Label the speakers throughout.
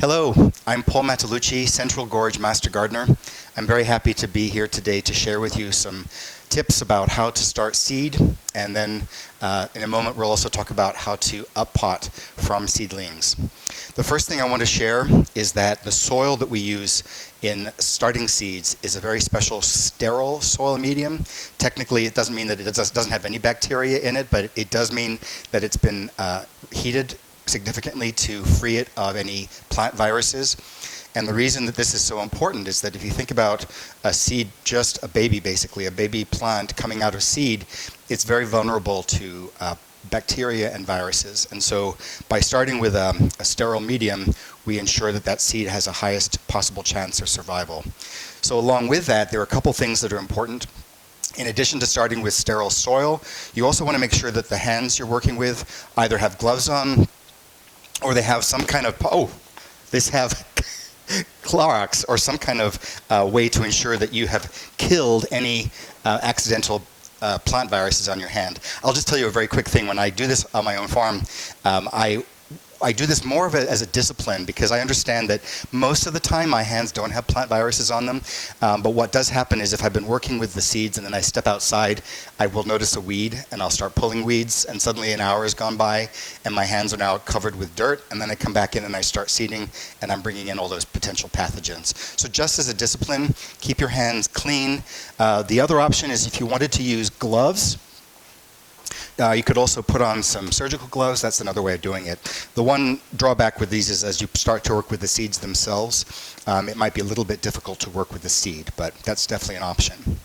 Speaker 1: Hello, I'm Paul Matalucci, Central Gorge Master Gardener. I'm very happy to be here today to share with you some tips about how to start seed, and then in a moment we'll also talk about how to up-pot from seedlings. The first thing I want to share is that the soil that we use in starting seeds is a very special sterile soil medium. Technically, it doesn't mean that it doesn't have any bacteria in it, but it does mean that it's been heated significantly to free it of any plant viruses. And the reason that this is so important is that if you think about a seed, just a baby basically, a baby plant coming out of seed, it's very vulnerable to bacteria and viruses. And so by starting with a sterile medium, we ensure that that seed has the highest possible chance of survival. So along with that, there are a couple things that are important. In addition to starting with sterile soil, you also want to make sure that the hands you're working with either have gloves on, or they have some kind of, Clorox or some kind of way to ensure that you have killed any accidental plant viruses on your hand. I'll just tell you a very quick thing. When I do this on my own farm, I do this more as a discipline because I understand that most of the time my hands don't have plant viruses on them. But what does happen is if I've been working with the seeds and then I step outside, I will notice a weed and I'll start pulling weeds, and suddenly an hour has gone by and my hands are now covered with dirt, and then I come back in and I start seeding and I'm bringing in all those potential pathogens. So just as a discipline, keep your hands clean. The other option is if you wanted to use gloves, you could also put on some surgical gloves. That's another way of doing it. The one drawback with these is as you start to work with the seeds themselves, it might be a little bit difficult to work with the seed, but that's definitely an option.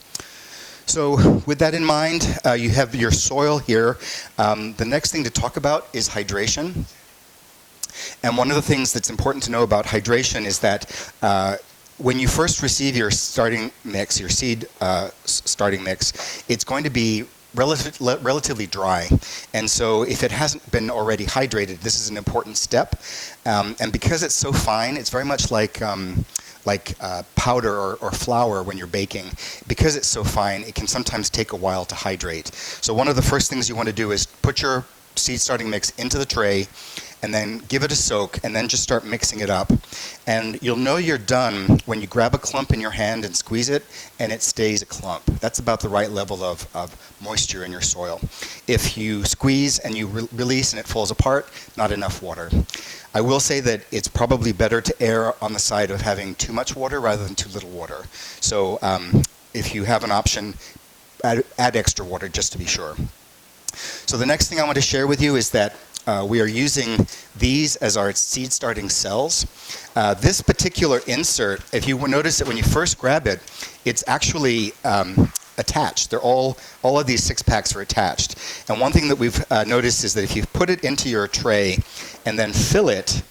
Speaker 1: So with that in mind, you have your soil here. The next thing to talk about is hydration. And one of the things that's important to know about hydration is that when you first receive your starting mix, your seed starting mix, it's going to be relatively dry, and so if it hasn't been already hydrated, this is an important step. And because it's so fine, it's very much like powder or flour when you're baking. Because it's so fine, it can sometimes take a while to hydrate. So one of the first things you want to do is put your seed starting mix into the tray, and then give it a soak, and then just start mixing it up. And you'll know you're done when you grab a clump in your hand and squeeze it, and it stays a clump. That's about the right level of moisture in your soil. If you squeeze and you release and it falls apart, not enough water. I will say that it's probably better to err on the side of having too much water rather than too little water. So if you have an option, add extra water just to be sure. So the next thing I want to share with you is that we are using these as our seed starting cells. This particular insert, if you notice that when you first grab it, it's actually attached. They're all of these 6-packs are attached. And one thing that we've noticed is that if you put it into your tray and then fill it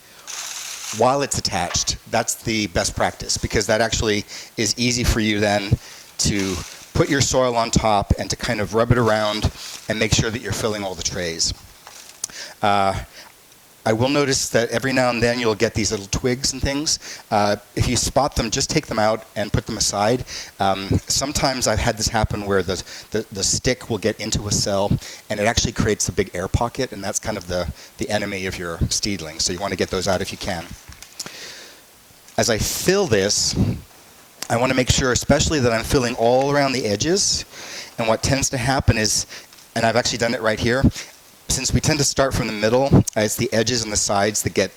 Speaker 1: while it's attached, that's the best practice, because that actually is easy for you then to put your soil on top and to kind of rub it around and make sure that you're filling all the trays. I will notice that every now and then you'll get these little twigs and things. If you spot them, just take them out and put them aside. Sometimes I've had this happen where the stick will get into a cell and it actually creates a big air pocket, and that's kind of the enemy of your seedling. So you want to get those out if you can. As I fill this, I want to make sure especially that I'm filling all around the edges. And what tends to happen is, and I've actually done it right here, since we tend to start from the middle, it's the edges and the sides that get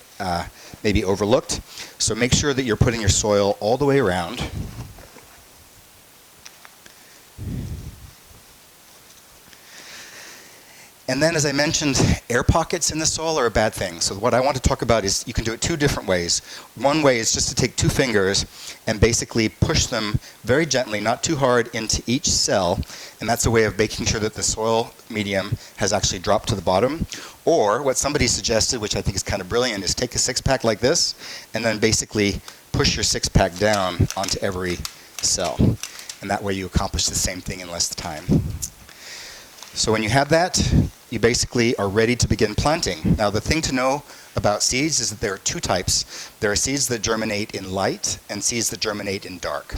Speaker 1: maybe overlooked. So make sure that you're putting your soil all the way around. And then, as I mentioned, air pockets in the soil are a bad thing. So what I want to talk about is you can do it two different ways. One way is just to take 2 fingers and basically push them very gently, not too hard, into each cell. And that's a way of making sure that the soil medium has actually dropped to the bottom. Or what somebody suggested, which I think is kind of brilliant, is take a 6-pack like this and then basically push your 6-pack down onto every cell. And that way you accomplish the same thing in less time. So when you have that, you basically are ready to begin planting. Now the thing to know about seeds is that there are 2 types. There are seeds that germinate in light and seeds that germinate in dark.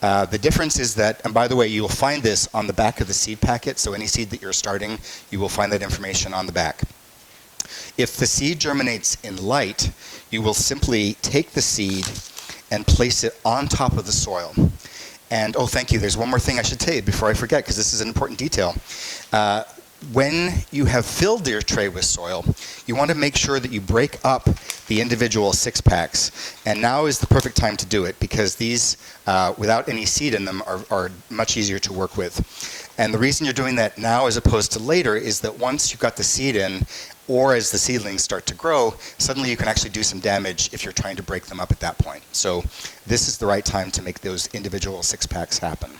Speaker 1: The difference is that, and by the way, you'll find this on the back of the seed packet, so any seed that you're starting, you will find that information on the back. If the seed germinates in light, you will simply take the seed and place it on top of the soil. And, oh, thank you, there's one more thing I should tell you before I forget, because this is an important detail. When you have filled your tray with soil, you want to make sure that you break up the individual 6-packs. And now is the perfect time to do it, because these, without any seed in them, are much easier to work with. And the reason you're doing that now as opposed to later is that once you've got the seed in, or as the seedlings start to grow, suddenly you can actually do some damage if you're trying to break them up at that point. So this is the right time to make those individual 6-packs happen.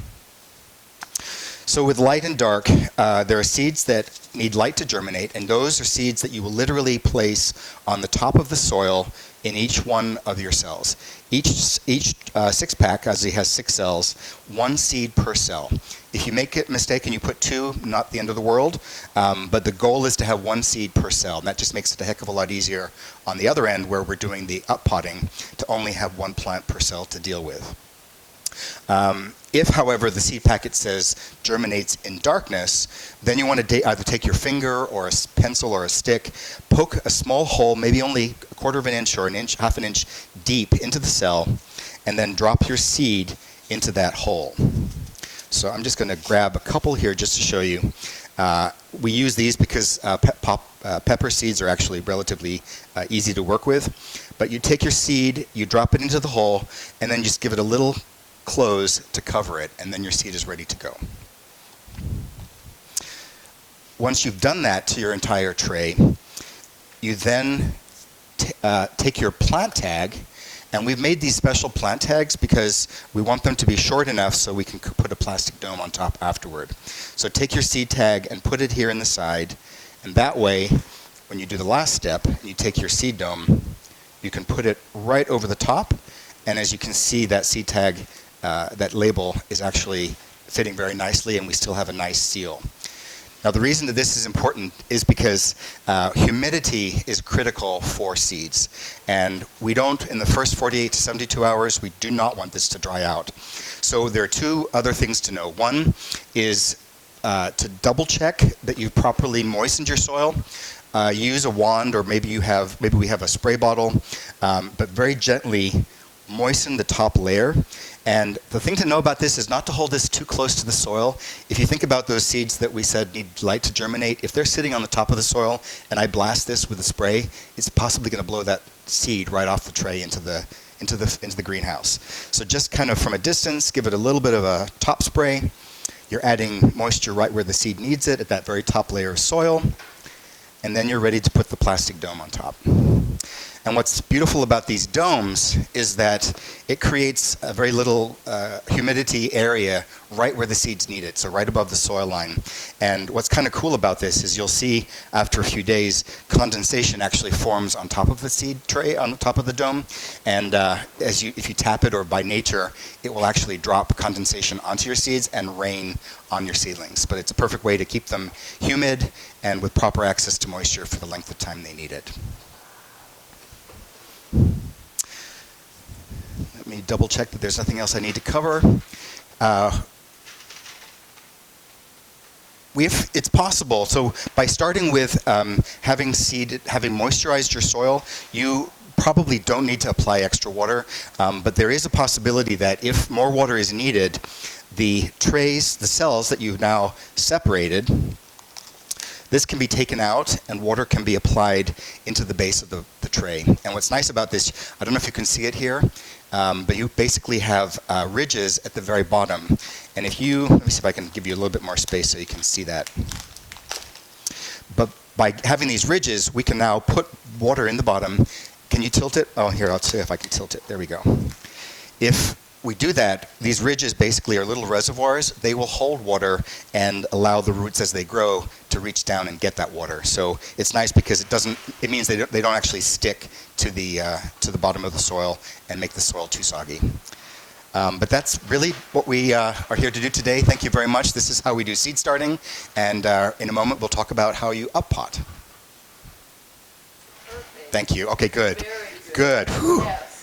Speaker 1: So with light and dark, there are seeds that need light to germinate, and those are seeds that you will literally place on the top of the soil in each one of your cells. Each 6-pack, as it has 6 cells, 1 seed per cell. If you make a mistake and you put 2, not the end of the world, but the goal is to have 1 seed per cell, and that just makes it a heck of a lot easier on the other end where we're doing the up-potting to only have 1 plant per cell to deal with. If, however, the seed packet says germinates in darkness, then you want to either take your finger or a pencil or a stick, poke a small hole, maybe only 1/4 of an inch or an inch, half an inch deep into the cell, and then drop your seed into that hole. So I'm just going to grab a couple here just to show you. We use these because pepper seeds are actually relatively easy to work with. But you take your seed, you drop it into the hole, and then just give it a little close to cover it, and then your seed is ready to go. Once you've done that to your entire tray, you then take your plant tag, and we've made these special plant tags because we want them to be short enough so we can put a plastic dome on top afterward. So take your seed tag and put it here in the side, and that way, when you do the last step, and you take your seed dome, you can put it right over the top, and as you can see, that seed tag, that label is actually fitting very nicely, and we still have a nice seal. Now, the reason that this is important is because humidity is critical for seeds. And we don't, in the first 48 to 72 hours, we do not want this to dry out. So there are 2 other things to know. One is to double check that you've properly moistened your soil. Use a wand, or maybe we have a spray bottle, but very gently moisten the top layer. And the thing to know about this is not to hold this too close to the soil. If you think about those seeds that we said need light to germinate, if they're sitting on the top of the soil and I blast this with a spray, it's possibly going to blow that seed right off the tray into the greenhouse. So just kind of from a distance, give it a little bit of a top spray. You're adding moisture right where the seed needs it, at that very top layer of soil. And then you're ready to put the plastic dome on top. And what's beautiful about these domes is that it creates a very little humidity area right where the seeds need it, so right above the soil line. And what's kind of cool about this is you'll see after a few days, condensation actually forms on top of the seed tray, on the top of the dome. And if you tap it, or by nature, it will actually drop condensation onto your seeds and rain on your seedlings. But it's a perfect way to keep them humid and with proper access to moisture for the length of time they need it. Let me double check that there's nothing else I need to cover. It's possible, so by starting with having moisturized your soil, you probably don't need to apply extra water, but there is a possibility that if more water is needed, the trays, the cells that you've now separated, this can be taken out and water can be applied into the base of the tray. And what's nice about this, I don't know if you can see it here, but you basically have ridges at the very bottom. And let me see if I can give you a little bit more space so you can see that. But by having these ridges, we can now put water in the bottom. Can you tilt it? Oh, here, I'll see if I can tilt it. There we go. If we do that, these ridges basically are little reservoirs. They will hold water and allow the roots as they grow to reach down and get that water. So it's nice because it means they don't actually stick to the bottom of the soil and make the soil too soggy. But that's really what we are here to do today. Thank you very much. This is how we do seed starting, and in a moment we'll talk about how you up-pot. Perfect. Thank you. Okay, good. Very good. Good. Yes.